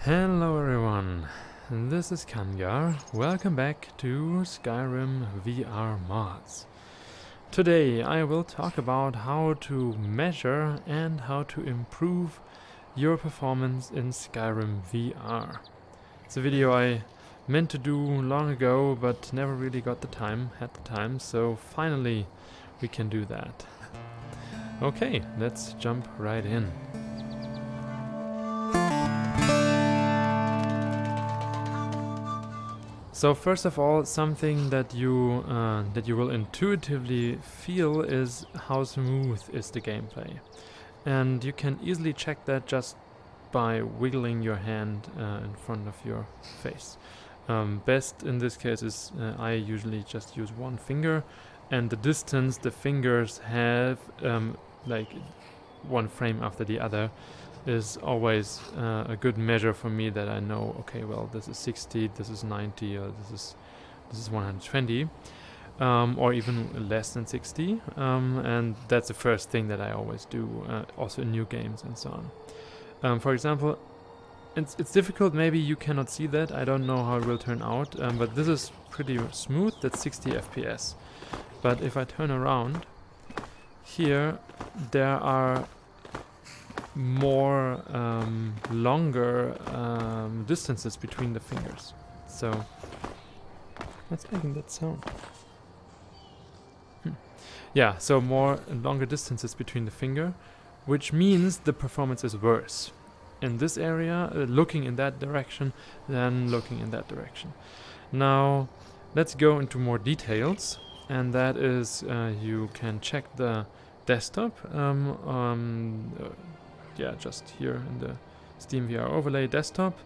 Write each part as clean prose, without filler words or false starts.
Hello everyone, this is Kangar. Welcome back to Skyrim VR mods. Today I will talk about how to measure and how to improve your performance in Skyrim VR. It's a video I meant to do long ago but never really had the time, so finally we can do that. Okay, let's jump right in. So first of all, something that you will intuitively feel is how smooth is the gameplay, and you can easily check that just by wiggling your hand in front of your face. Best in this case is I usually just use one finger, and the distance the fingers have, like one frame after the other, is always a good measure for me, that I know, okay, well, this is 60, this is 90, or this is 120, or even less than 60, and that's the first thing that I always do, also in new games and so on. For example, it's difficult, maybe you cannot see that, I don't know how it will turn out, but this is pretty smooth, that's 60 FPS. But if I turn around, here there are more longer distances between the fingers. So what's making that sound? Yeah, so more longer distances between the finger, which means the performance is worse in this area, looking in that direction than looking in that direction. Now let's go into more details, and that is you can check the desktop, just here in the Steam VR overlay desktop,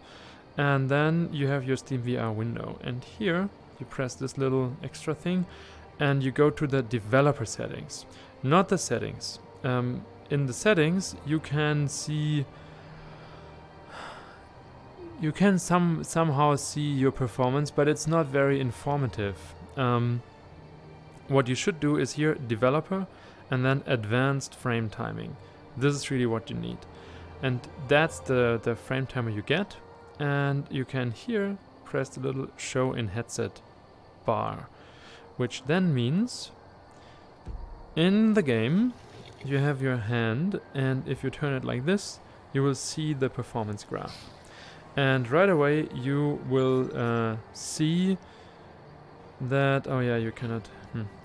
and then you have your Steam VR window, and here you press this little extra thing and you go to the developer settings, not the settings. In the settings you can see, you can somehow see your performance, but it's not very informative. What you should do is here developer and then advanced frame timing. This is really what you need, and that's the frame timer you get, and you can here press the little show in headset bar, which then means in the game you have your hand, and if you turn it like this you will see the performance graph, and right away you will see that, oh yeah, you cannot,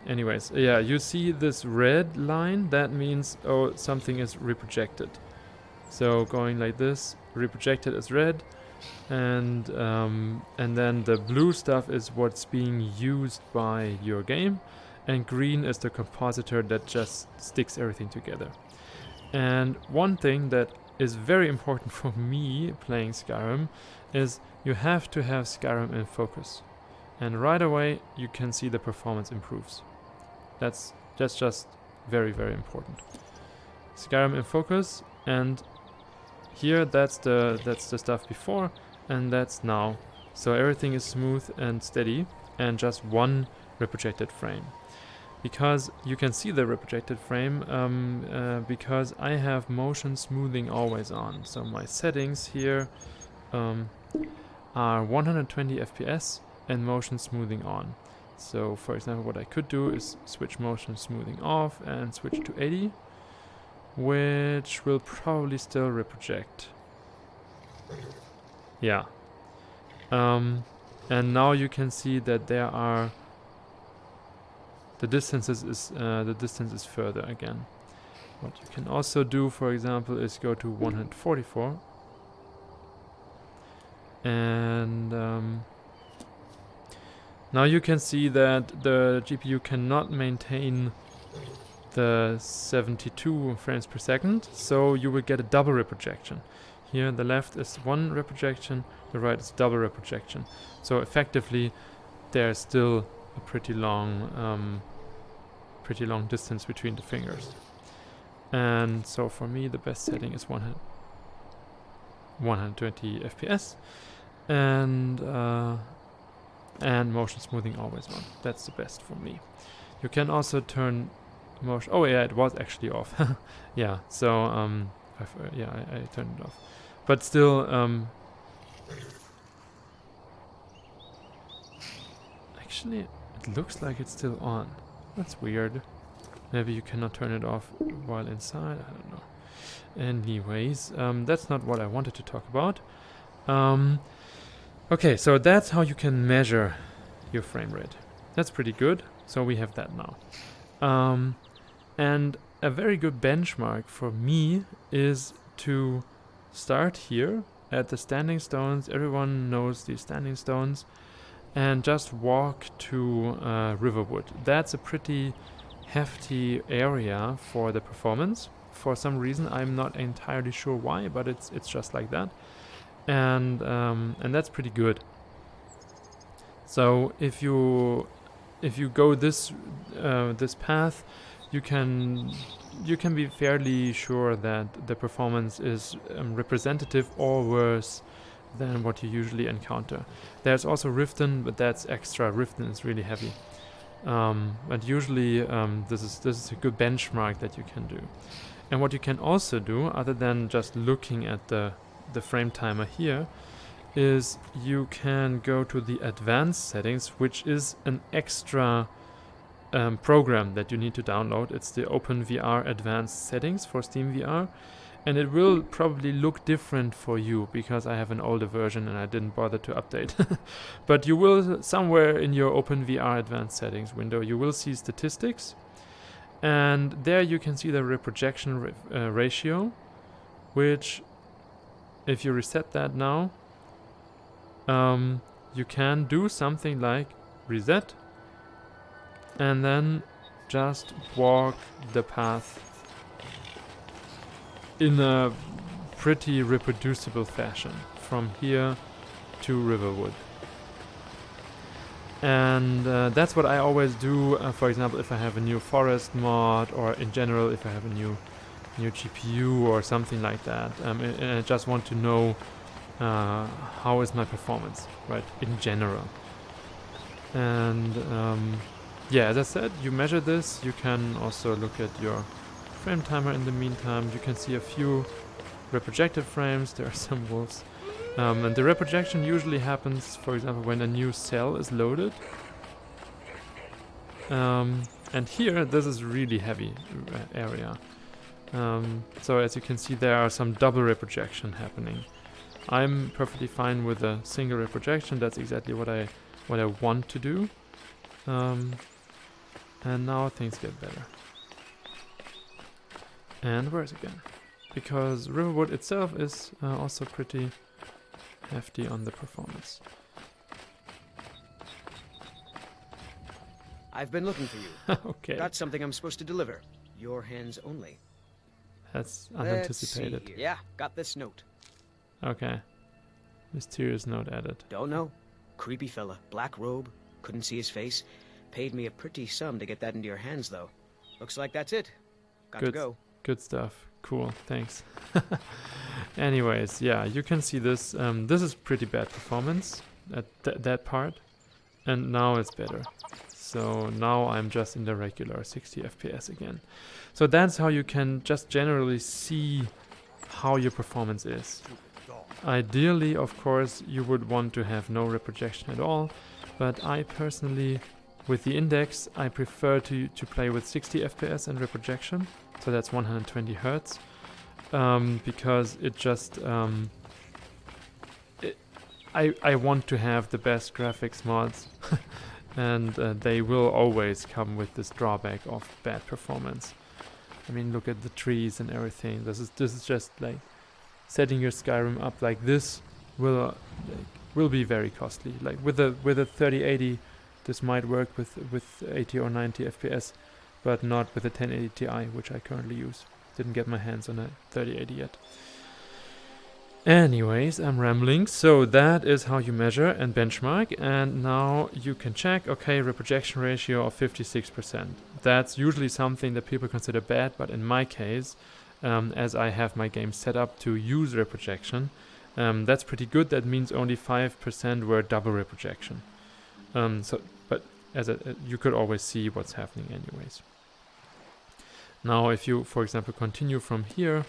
anyways, yeah, you see this red line, that means, oh, something is reprojected. So going like this, reprojected is red, and then the blue stuff is what's being used by your game, and green is the compositor that just sticks everything together. And one thing that is very important for me playing Skyrim is you have to have Skyrim in focus. And right away you can see the performance improves. That's just very, very important. Skyrim in focus, and here that's the stuff before, and that's now. So everything is smooth and steady, and just one reprojected frame. Because you can see the reprojected frame, because I have motion smoothing always on. So my settings here are 120 FPS and motion smoothing on. So for example, what I could do is switch motion smoothing off and switch to 80, which will probably still reproject. Yeah. And now you can see that there are the distance is further again. What you can also do, for example, is go to 144, and now you can see that the GPU cannot maintain the 72 frames per second, so you will get a double reprojection. Here the left is one reprojection, the right is double reprojection. So effectively there's still a pretty long distance between the fingers. And so for me the best setting is 120 FPS, and motion smoothing always on. That's the best for me. You can also turn motion. Oh yeah, it was actually off. Yeah, so I turned it off. But still, Actually, it looks like it's still on. That's weird. Maybe you cannot turn it off while inside, I don't know. Anyways, that's not what I wanted to talk about. Okay, so that's how you can measure your frame rate. That's pretty good, so we have that now. And a very good benchmark for me is to start here at the standing stones. Everyone knows these standing stones. And just walk to Riverwood. That's a pretty hefty area for the performance. For some reason, I'm not entirely sure why, but it's just like that. And that's pretty good. So if you go this path, you can be fairly sure that the performance is representative or worse than what you usually encounter. There's also Riften, but that's extra. Riften is really heavy. But usually this is a good benchmark that you can do. And what you can also do, other than just looking at the frame timer here, is you can go to the advanced settings, which is an extra program that you need to download. It's the OpenVR advanced settings for Steam VR. And it will probably look different for you because I have an older version and I didn't bother to update. But you will, somewhere in your OpenVR advanced settings window, you will see statistics. And there you can see the reprojection ratio, which if you reset that now, you can do something like reset and then just walk the path in a pretty reproducible fashion from here to Riverwood. And that's what I always do, for example, if I have a new forest mod, or in general if I have a new GPU or something like that, and I just want to know how is my performance, right, in general. And yeah, as I said, you measure this. You can also look at your frame timer in the meantime. You can see a few reprojected frames. There are some wolves. And the reprojection usually happens, for example, when a new cell is loaded. And here, this is really heavy area. So as you can see, there are some double reprojection happening. I'm perfectly fine with a single reprojection. That's exactly what I want to do. And now things get better. And where's again? Because Riverwood itself is also pretty hefty on the performance. I've been looking for you. Okay. Got something I'm supposed to deliver. Your hands only. That's unanticipated. Yeah, got this note. Okay. Mysterious note added. Don't know. Creepy fella. Black robe. Couldn't see his face. Paid me a pretty sum to get that into your hands, though. Looks like that's it. Got to go. Good stuff. Cool. Thanks. Anyways, yeah, you can see this. This is pretty bad performance at that part. And now it's better. So now I'm just in the regular 60 FPS again. So that's how you can just generally see how your performance is. Ideally, of course, you would want to have no reprojection at all. But I personally, with the index, I prefer to play with 60 FPS and reprojection. So that's 120 Hertz. Because it just... I want to have the best graphics mods. And they will always come with this drawback of bad performance. I mean, look at the trees and everything. This is just like setting your Skyrim up like this will be very costly. Like with a 3080, this might work with 80 or 90 FPS, but not with a 1080 Ti, which I currently use. Didn't get my hands on a 3080 yet. Anyways, I'm rambling. So that is how you measure and benchmark. And now you can check, okay, reprojection ratio of 56%. That's usually something that people consider bad, but in my case, as I have my game set up to use reprojection, that's pretty good. That means only 5% were double reprojection. But you could always see what's happening anyways. Now, if you, for example, continue from here,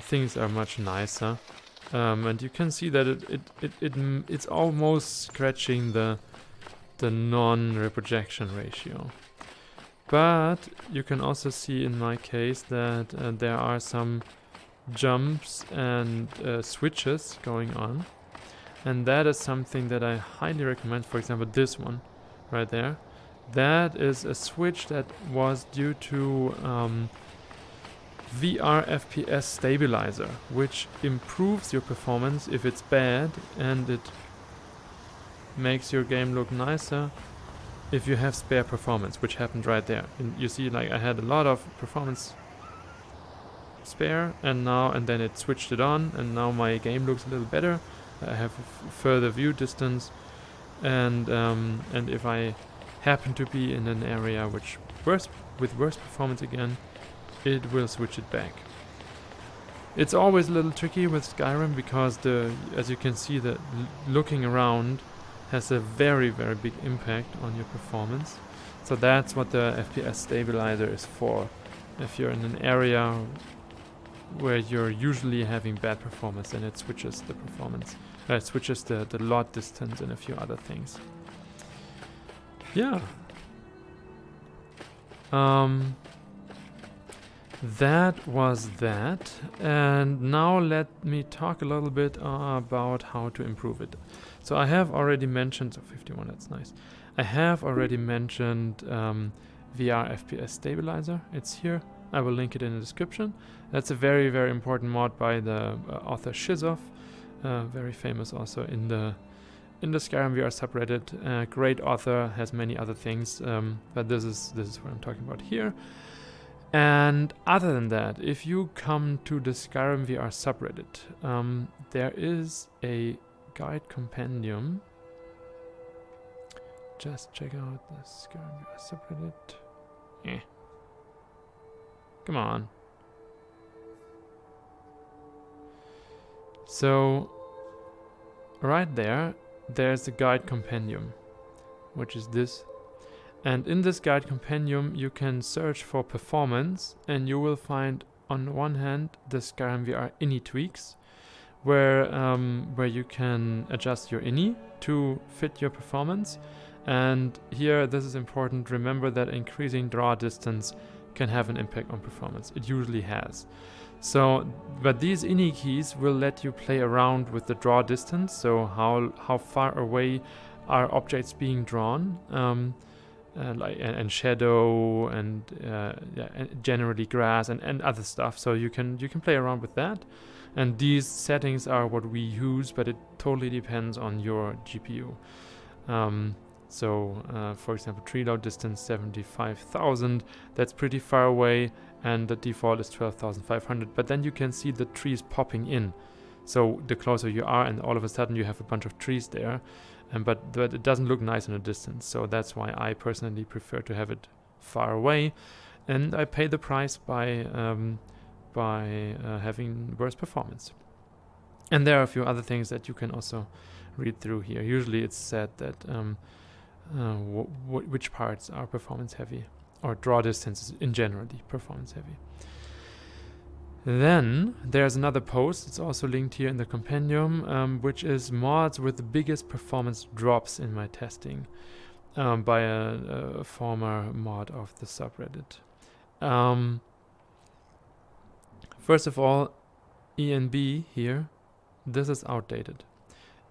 things are much nicer. And you can see that it's almost scratching the non-reprojection ratio. But you can also see in my case that there are some jumps and switches going on, and that is something that I highly recommend. For example, this one right there, that is a switch that was due to VR FPS stabilizer, which improves your performance if it's bad, and it makes your game look nicer if you have spare performance, which happened right there. And you see, like, I had a lot of performance spare, and then it switched it on, and now my game looks a little better. I have further view distance, and if I happen to be in an area with worse performance again, it will switch it back. It's always a little tricky with Skyrim because as you can see, the looking around has a very, very big impact on your performance. So that's what the FPS stabilizer is for. If you're in an area where you're usually having bad performance, then it switches the performance. It switches the lot distance and a few other things. Yeah. That was that. And now let me talk a little bit about how to improve it. So I have already mentioned, 51, that's nice. I have already mentioned VR FPS stabilizer. It's here. I will link it in the description. That's a very, very important mod by the author Shizov, very famous also in the Skyrim VR subreddit. Great author, has many other things, but this is what I'm talking about here. And other than that, if you come to the Skyrim VR subreddit, there is a guide compendium. Just check out the Skyrim VR subreddit. Come on. So, right there's the guide compendium, which is this. And in this guide compendium, you can search for performance, and you will find, on one hand, the Skyrim VR INI tweaks, where you can adjust your INI to fit your performance. And here, this is important. Remember that increasing draw distance can have an impact on performance. It usually has. So, but these INI keys will let you play around with the draw distance. So how far away are objects being drawn? And shadow and generally grass and other stuff. So you can play around with that, and these settings are what we use, but it totally depends on your GPU. For example, tree load distance 75,000, that's pretty far away, and the default is 12,500. But then you can see the trees popping in. So the closer you are, and all of a sudden you have a bunch of trees there. But it doesn't look nice in a distance, so that's why I personally prefer to have it far away, and I pay the price by having worse performance. And there are a few other things that you can also read through here. Usually it's said that which parts are performance heavy, or draw distances in generally performance heavy. Then there's another post, it's also linked here in the compendium, which is mods with the biggest performance drops in my testing, by a former mod of the subreddit. First of all, ENB here, this is outdated.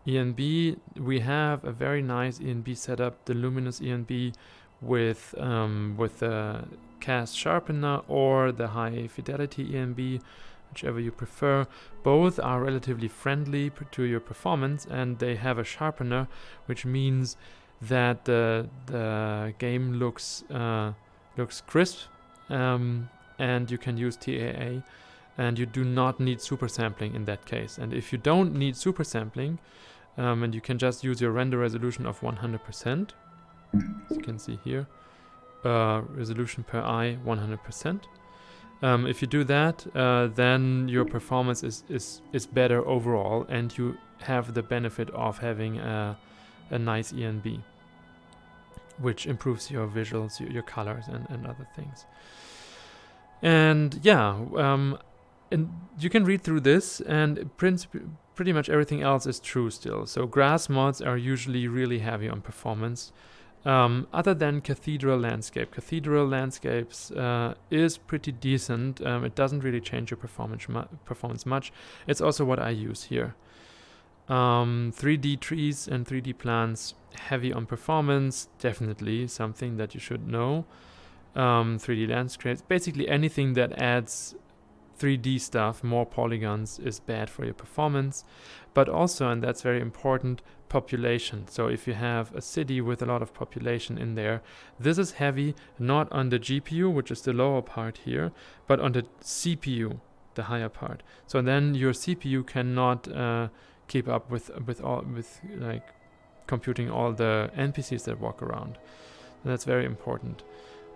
ENB, we have a very nice ENB setup, the luminous ENB with the cast sharpener or the high fidelity ENB, whichever you prefer. Both are relatively friendly to your performance, and they have a sharpener, which means that the game looks crisp, and you can use TAA, and you do not need super sampling in that case. And if you don't need super sampling, and you can just use your render resolution of 100%, as you can see here, resolution per eye 100%. If you do that, then your performance is better overall, and you have the benefit of having a nice ENB, which improves your visuals, your colors, and other things. And yeah, And you can read through this, and pretty much everything else is true still. So grass mods are usually really heavy on performance. Other than Cathedral Landscapes is pretty decent. It doesn't really change your performance much. It's also what I use here. 3D trees and 3D plants, heavy on performance, definitely something that you should know. 3D landscapes, basically anything that adds 3D stuff, more polygons, is bad for your performance. But also, and that's very important, population. So if you have a city with a lot of population in there, this is heavy not on the GPU, which is the lower part here, but on the CPU, the higher part. So then your CPU cannot keep up with like computing all the NPCs that walk around. And that's very important.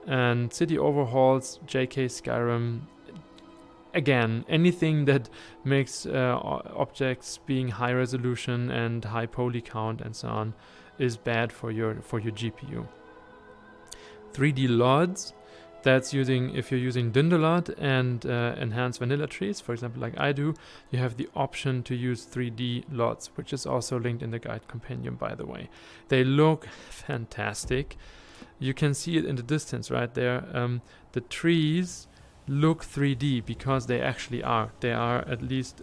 And city overhauls, JK Skyrim. Again, anything that makes objects being high resolution and high poly count and so on is bad for your GPU. 3D LODs, that's if you're using DynDOLOD and enhanced vanilla trees, for example, like I do, you have the option to use 3D LODs, which is also linked in the guide compendium, by the way. They look fantastic. You can see it in the distance right there. The trees look 3D because they actually are. They are at least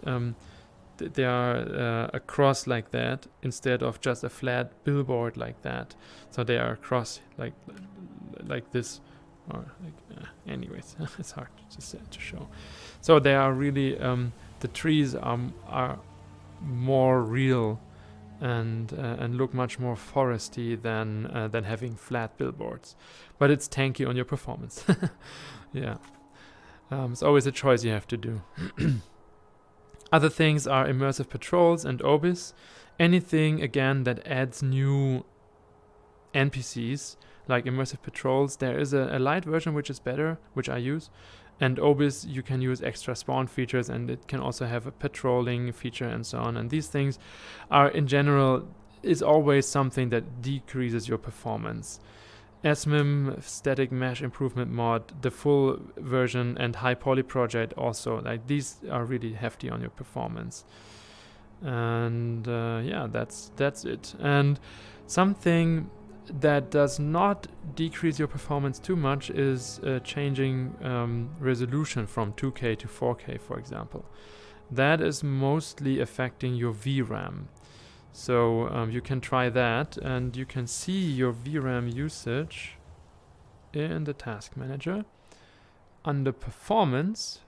they are across like that instead of just a flat billboard like that. So they are across like this, or like anyways, it's hard to show. So they are really the trees are more real and look much more foresty than having flat billboards. But it's tanky on your performance. Yeah. It's always a choice you have to do. Other things are immersive patrols and obis. Anything, again, that adds new NPCs, like immersive patrols. There is a light version which is better, which I use. And obis, you can use extra spawn features, and it can also have a patrolling feature and so on. And these things are, in general, is always something that decreases your performance. SMIM, static mesh improvement mod, the full version, and high poly project also, like these are really hefty on your performance. And yeah, that's it. And something that does not decrease your performance too much is changing resolution from 2K to 4K, for example. That is mostly affecting your VRAM. So you can try that, and you can see your VRAM usage in the task manager. Under performance,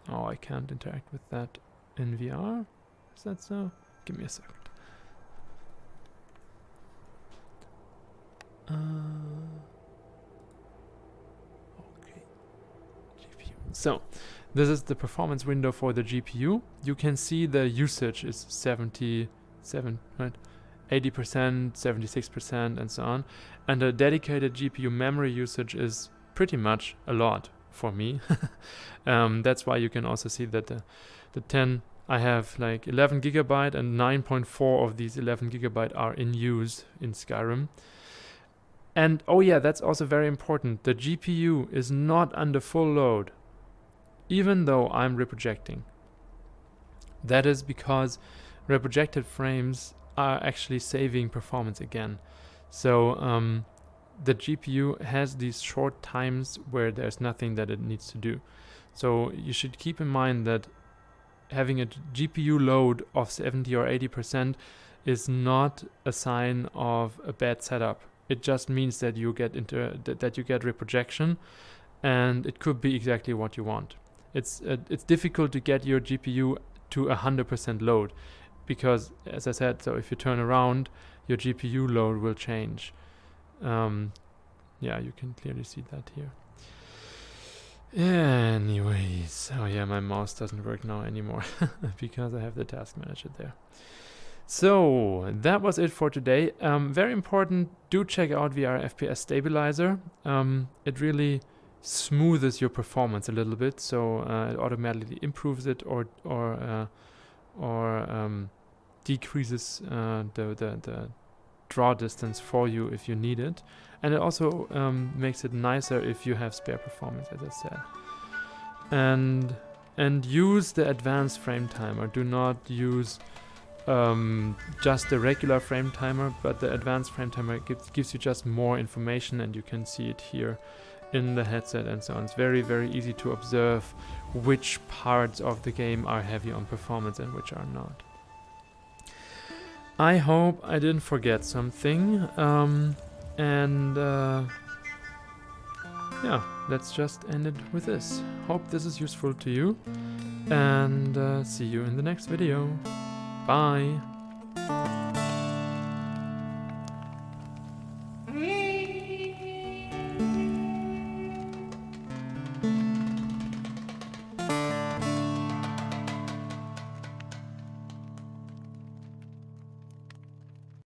oh, I can't interact with that in VR. Is that so? Give me a second. Okay. GPU. So this is the performance window for the GPU. You can see the usage is 77, right? 80%, 76%, and so on. And the dedicated GPU memory usage is pretty much a lot for me. That's why you can also see that the 10, I have like 11 gigabyte, and 9.4 of these 11 gigabyte are in use in Skyrim. And oh yeah, that's also very important. The GPU is not under full load, even though I'm reprojecting. That is because reprojected frames are actually saving performance again. So the GPU has these short times where there's nothing that it needs to do. So you should keep in mind that having a GPU load of 70 or 80% is not a sign of a bad setup. It just means that you get reprojection, and it could be exactly what you want. It's difficult to get your GPU to 100% load, because, as I said, so if you turn around, your GPU load will change. Yeah, you can clearly see that here. Anyways, oh yeah, my mouse doesn't work now anymore because I have the task manager there. So that was it for today. Very important, do check out VR FPS Stabilizer. It really smoothes your performance a little bit, so it automatically improves it or decreases the draw distance for you if you need it, and it also makes it nicer if you have spare performance, as I said. and use the advanced frame timer. Do not use just the regular frame timer, but the advanced frame timer gives you just more information, and you can see it here in the headset and so on. It's very, very easy to observe which parts of the game are heavy on performance and which are not. I hope I didn't forget something, yeah, let's just end it with this. Hope this is useful to you, and see you in the next video. Bye!